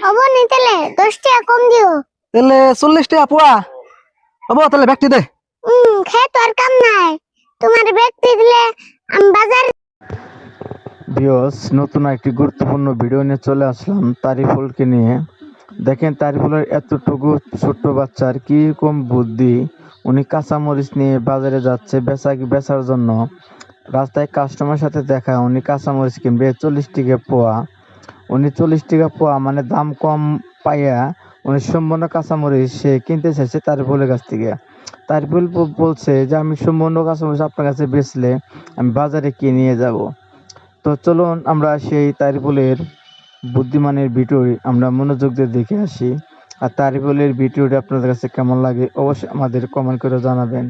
হবো নি তাহলে 10 টাকা কম দিও। তাহলে 40 টাকা পোয়া হবো। তাহলে ব্যক্তি দে। খেয়ে তো আর কাম নাই, তোমার ব্যক্তি দিলে আমি বাজার। ভিউয়ার্স, নতুন একটি গুরুত্বপূর্ণ ভিডিও নিয়ে চলে আসলাম তারিফুলকে নিয়ে। দেখেন তারিফুলের এতটুকু ছোট্ট বাচ্চার কি কম বুদ্ধি। উনি কাঁচামরিচ নিয়ে বাজারে যাচ্ছে বেচার জন্য। রাস্তায় কাস্টমার সাথে দেখা, উনি কাঁচামরিচ কিনবে 40 টাকা পোয়া। উনি 40 টাকা পোয়া মানে দাম কম পাইয়া উনি সম্পূর্ণ কাঁচামরিচ সে কিনতে চাইছে তারিফুলের কাছ থেকে। তারিফুল বলছে যে আমি সম্পূর্ণ কাঁচামরিচ আপনার কাছে বেচলে আমি বাজারে কিনে নিয়ে যাব। তো চলুন আমরা সেই তারিফুলের বুদ্ধিমানের ভিডিওটি আমরা মনোযোগ দিয়ে দেখে আসি। আর তারিফুলের ভিডিওটি আপনাদের কাছে কেমন লাগে অবশ্যই আমাদের কমেন্ট করে জানাবেন।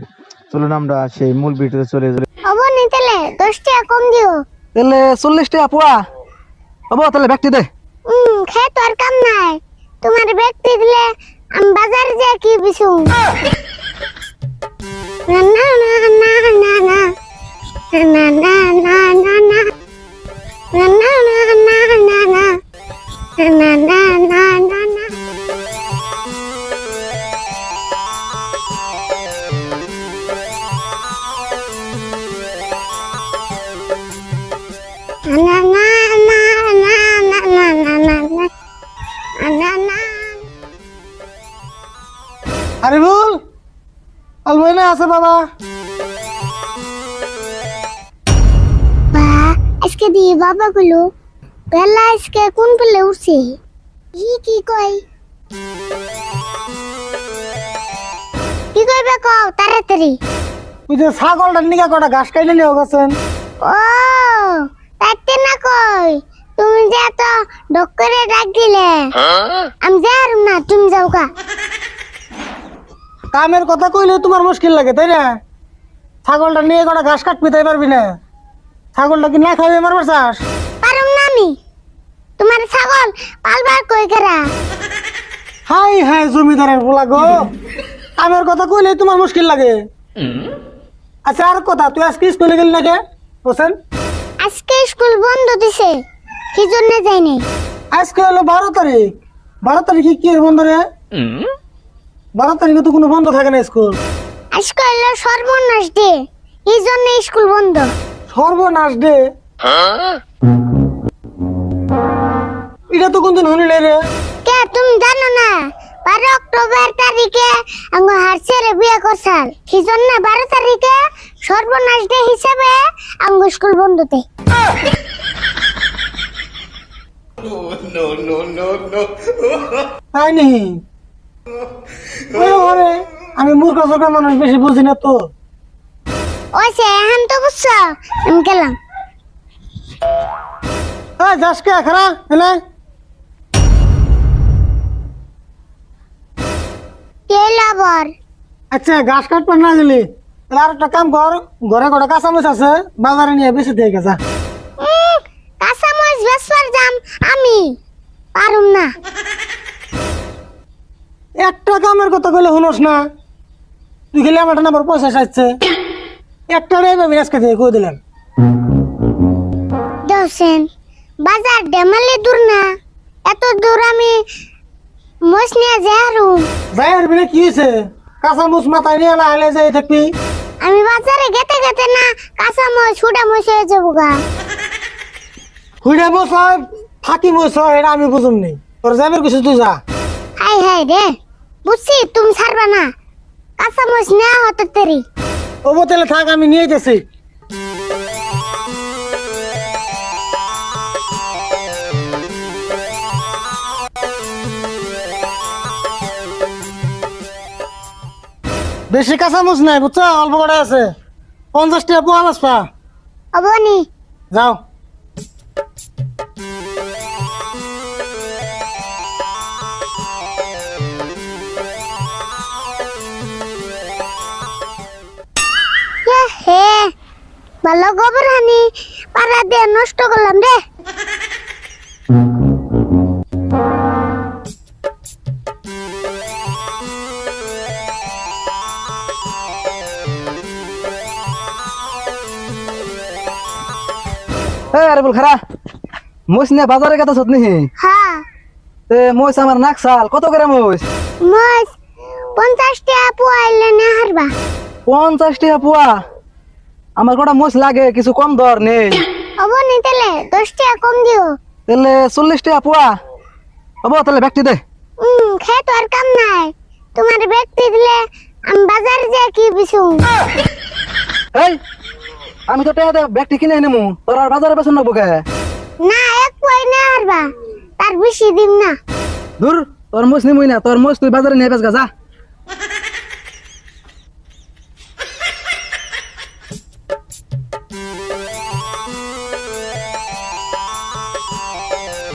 চলুন আমরা সেই মূল ভিডিওতে চলে যাই। হবো নি তাহলে 10 টাকা কম দিও। তাহলে 40 টাকা পোয়া হবো। তাহলে ব্যক্তি দে। খেয়ে তো আর কাম নাই, তোমার ব্যক্তি দিলে আমি বাজারে যাই কি বিছু। না না না না না না না না না না না na na na na na na na na na na na Ariful আলমাইনা আছে বাবা। আজকে দিয়ে বাবা গুলো বেলা আজকে কোন পেলে উঠছে কি কই কও তাড়াতাড়ি। ওই যে ছাগলটা নিকা কটা ঘাস খাইলে নিয়ে গেছেন। ও তাইতে না কই, তুমি যে এত ডক করে ডাক দিলে আমি যাই না, তুমি যাও গা। কামের কথা কইলে তোমার মুশকিল লাগে তাই না? ছাগলটা নিয়ে কটা ঘাস কাটবি তাই পারবি না? ছাগলটা কি না খাইবে মারবার চাস? পারুম না আমি, তোমার ছাগল পালবার কই করা। হাই হাই জমিদারের বলা গো, কামের কথা কইলে তোমার মুশকিল লাগে। আচ্ছা আর কথা, তুই আজকে স্কুলে গেলি না কে হোসেন? আজকে স্কুল বন্ধ দিছে, কি জন্য যাইনি। আজকে হলো 12 তারিখ। 12 তারিখে কি বন্ধ রে? 12 তারিখে তো কোনো বন্ধ থাকে না স্কুল। আজকে হলো সর্বনাশ ডে, এই জন্য স্কুল বন্ধ। সর্বনাশ ডে? এটা তো কোনদিন শুনিলে রে? কে তুমি জানো না 12 অক্টোবর তারিখে আঙ্গ হারছেরে বিয়ে করছাল, সেই জন্য 12 তারিখে সর্বনাশ ডে হিসাবে আঙ্গ স্কুল বন্ধ দেয়। তাই নি? আমি মূর্খ চোখা মানুষ, বেশি বুঝি না তো। ওইসে এখন তো বুঝছো, আমি গেলাম। যাস কে খারা এনে? আবার আচ্ছা ঘাস কাটবার না গেলি তাহলে আর একটা কাম কর, ঘরে কটা কাঁচামরিচ আছে বাজারে নিয়ে বেশি দিয়ে গেছা। কাঁচামরিচ বেচবার যাম আমি, পারুম না। একটা কামের কথা কইলে শুনোস না, তুই গেলে আমার নাম্বার পয়সা চাইছে একটা রে আমি আজকে দিয়ে কই দিলাম। দোসেন বাজার ডেমালি দূর না, এত দূর আমি মোষ নিয়ে যাই। যাই আর বিলে কি হয়েছে? কাঁচামরিচ মাথায় নিয়ে লাইলে যাই থাকবি। আমি বাজারে গেতে গেতে না কাঁচামরিচ ছুটা মরিচ হয়ে যাবো গা। হুইডা বস থাকি বস, এটা আমি বুঝুম নি। তোর যাবের কিছু তুই যা। হাই হাই রে, বুঝছি তুমি ছাড়বা না, কাঁচামরিচ নেওয়া হতো তেরি। ও বোতলে থাক, আমি নিয়ে গেছি। বেশি কাঁচামরিচ নাই বুঝছো, অল্প কটা আছে। 50 টাকা পোয়া বাসপা। অবনি যাও। হে ভালো গোবর হানি পাড়া দিয়ে নষ্ট করলাম রে। আরে বল খারা মুছ নে বাজারে কত সত নি? হ্যাঁ মোষ আমার নাকশাল কত করে মোষ? মাছ 50 টাকা পোয়াইলে না হারবা। 50 টাকা পোয়া। আমার কটা মোষ লাগে, কিছু কম দর নেই? হবো নি তাহলে 10 টাকা কম দিও। তাহলে 40 টাকা পোয়া হবো। তাহলে ব্যক্তি দে। খেয়ে তো আর কাম নাই, তোমার ব্যক্তি দিলে আমি বাজারে যাই কি বিছু। এই আমি তো টাকা ব্যক্তি কিনে নেবো, তোর আর বাজারে বেসন নেবো কে? না এক পয় না হারবা, তার বেশি দিন না। দূর, তোর মোষ নিমুই না, তোর মোষ তুই বাজারে নিয়ে বেচ গা যা।